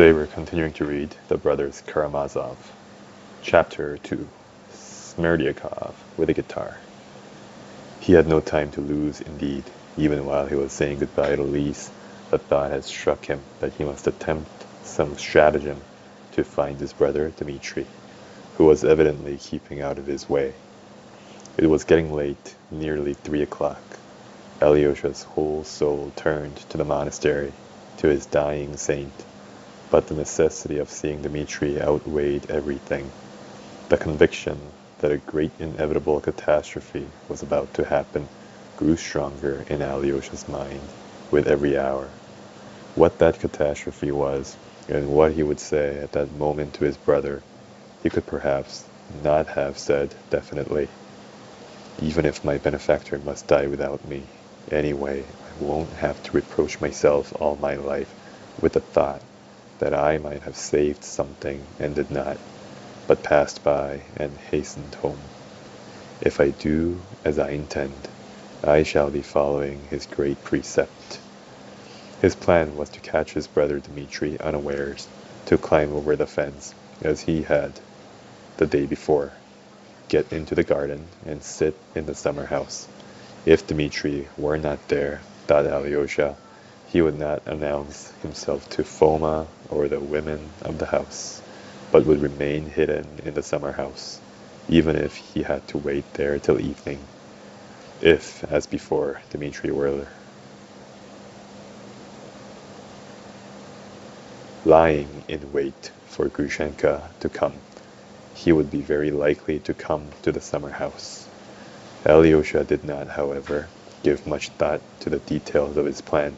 Today we're continuing to read The Brothers Karamazov, Chapter 2, Smerdyakov with a Guitar. He had no time to lose, indeed. Even while he was saying goodbye to Lise, the thought had struck him that he must attempt some stratagem to find his brother Dmitri, who was evidently keeping out of his way. It was getting late, nearly 3 o'clock. Alyosha's whole soul turned to the monastery, to his dying saint. But the necessity of seeing Dmitri outweighed everything. The conviction that a great inevitable catastrophe was about to happen grew stronger in Alyosha's mind with every hour. What that catastrophe was, and what he would say at that moment to his brother, he could perhaps not have said definitely. Even if my benefactor must die without me, anyway, I won't have to reproach myself all my life with the thought that I might have saved something and did not, but passed by and hastened home. If I do as I intend, I shall be following his great precept. His plan was to catch his brother Dmitri unawares, to climb over the fence, as he had the day before, get into the garden, and sit in the summer house. If Dmitri were not there, thought Alyosha, he would not announce himself to Foma or the women of the house, but would remain hidden in the summer house, even if he had to wait there till evening. If, as before, Dmitri were lying in wait for Grushenka to come, he would be very likely to come to the summer house. Alyosha did not, however, give much thought to the details of his plan,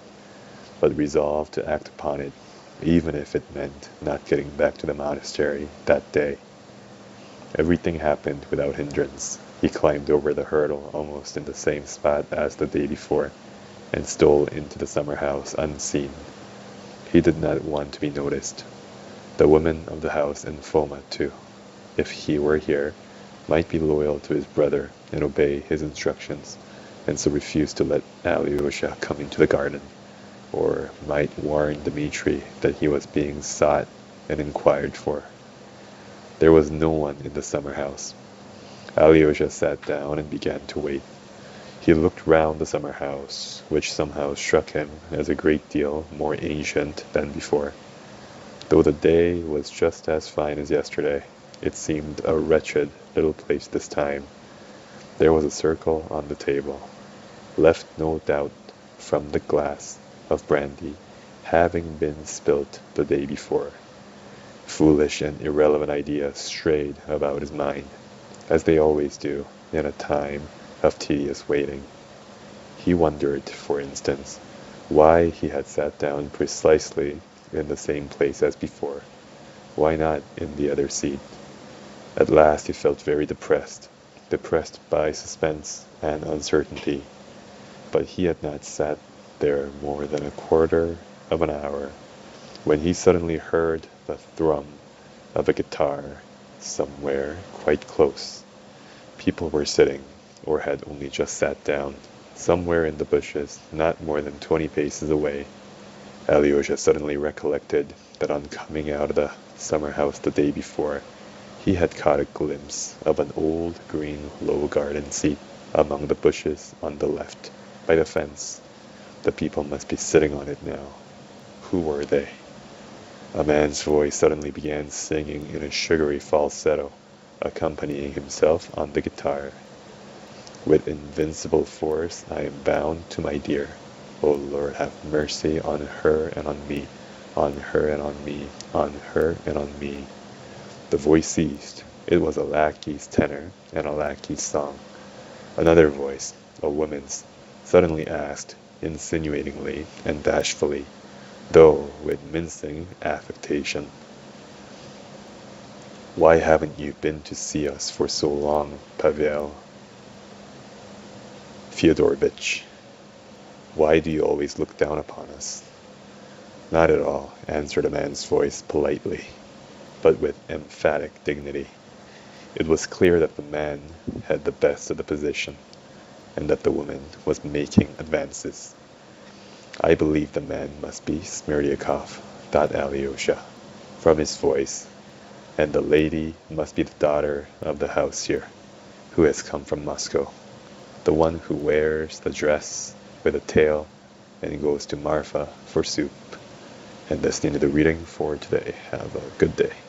but resolved to act upon it, even if it meant not getting back to the monastery that day. Everything happened without hindrance. He climbed over the hurdle almost in the same spot as the day before, and stole into the summer house unseen. He did not want to be noticed. The women of the house and Foma, too, if he were here, might be loyal to his brother and obey his instructions, and so refuse to let Alyosha come into the garden, or might warn Dmitri that he was being sought and inquired for. There was no one in the summer house. Alyosha sat down and began to wait. He looked round the summer house, which somehow struck him as a great deal more ancient than before. Though the day was just as fine as yesterday, it seemed a wretched little place this time. There was a circle on the table, left no doubt from the glass of brandy having been spilt the day before. Foolish and irrelevant ideas strayed about his mind, as they always do in a time of tedious waiting. He wondered, for instance, why he had sat down precisely in the same place as before. Why not in the other seat? At last he felt very depressed by suspense and uncertainty. But he had not sat there more than a quarter of an hour, when he suddenly heard the thrum of a guitar somewhere quite close. People were sitting, or had only just sat down, somewhere in the bushes, not more than 20 paces away. Alyosha suddenly recollected that on coming out of the summer house the day before, he had caught a glimpse of an old green low garden seat among the bushes on the left, by the fence. The people must be sitting on it now. Who were they? A man's voice suddenly began singing in a sugary falsetto, accompanying himself on the guitar. With invincible force I am bound to my dear. O Lord, have mercy on her and on me, on her and on me, on her and on me. The voice ceased. It was a lackey's tenor and a lackey's song. Another voice, a woman's, suddenly asked, insinuatingly and bashfully, though with mincing affectation, "Why haven't you been to see us for so long, Pavel Fyodorovitch? Why do you always look down upon us?" "Not at all," answered a man's voice politely, but with emphatic dignity. It was clear that the man had the best of the position, and that the woman was making advances. I believe the man must be Smerdyakov, thought Alyosha. from his voice, and the lady must be the daughter of the house here, who has come from Moscow, the one who wears the dress with a tail and goes to Marfa for soup. And that's the end of the reading for today. Have a good day.